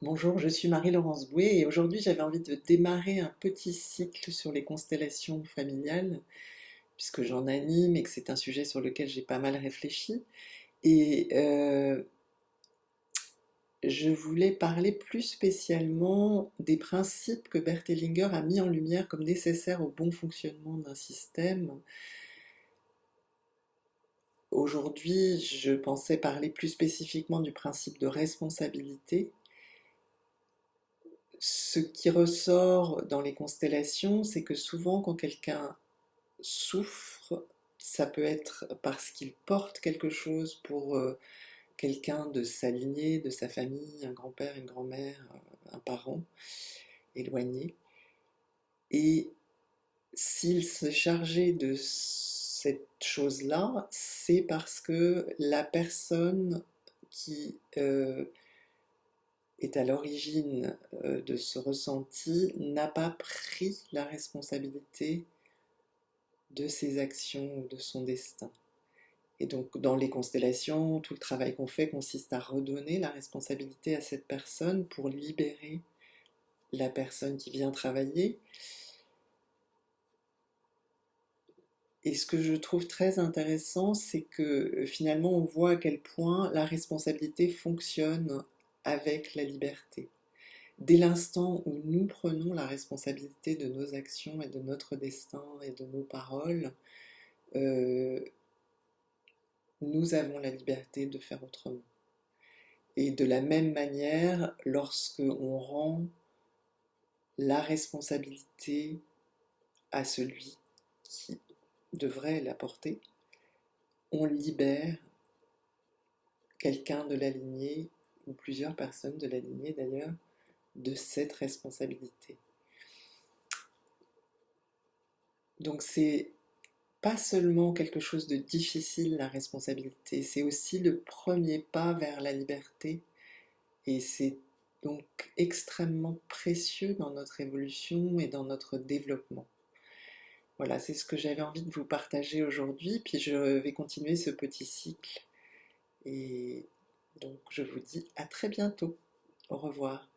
Bonjour, je suis Marie-Laurence Bouet et aujourd'hui j'avais envie de démarrer un petit cycle sur les constellations familiales puisque j'en anime et que c'est un sujet sur lequel j'ai pas mal réfléchi. Et je voulais parler plus spécialement des principes que Bert Hellinger a mis en lumière comme nécessaires au bon fonctionnement d'un système. Aujourd'hui, je pensais parler plus spécifiquement du principe de responsabilité. Ce qui ressort dans les constellations, c'est que souvent quand quelqu'un souffre, ça peut être parce qu'il porte quelque chose pour quelqu'un de sa lignée, de sa famille, un grand-père, une grand-mère, un parent éloigné. Et s'il s'est chargé de cette chose-là, c'est parce que la personne qui est à l'origine de ce ressenti n'a pas pris la responsabilité de ses actions ou de son destin. Et donc dans les constellations, tout le travail qu'on fait consiste à redonner la responsabilité à cette personne pour libérer la personne qui vient travailler. Et ce que je trouve très intéressant, c'est que finalement on voit à quel point la responsabilité fonctionne avec la liberté. Dès l'instant où nous prenons la responsabilité de nos actions et de notre destin et de nos paroles, euh, nous avons la liberté de faire autrement. Et de la même manière, lorsque on rend la responsabilité à celui qui devrait la porter, on libère quelqu'un de la lignée, ou plusieurs personnes de la lignée d'ailleurs, de cette responsabilité. Donc c'est pas seulement quelque chose de difficile, la responsabilité, c'est aussi le premier pas vers la liberté. Et c'est donc extrêmement précieux dans notre évolution et dans notre développement. Voilà, c'est ce que j'avais envie de vous partager aujourd'hui, puis je vais continuer ce petit cycle. Et donc je vous dis à très bientôt. Au revoir.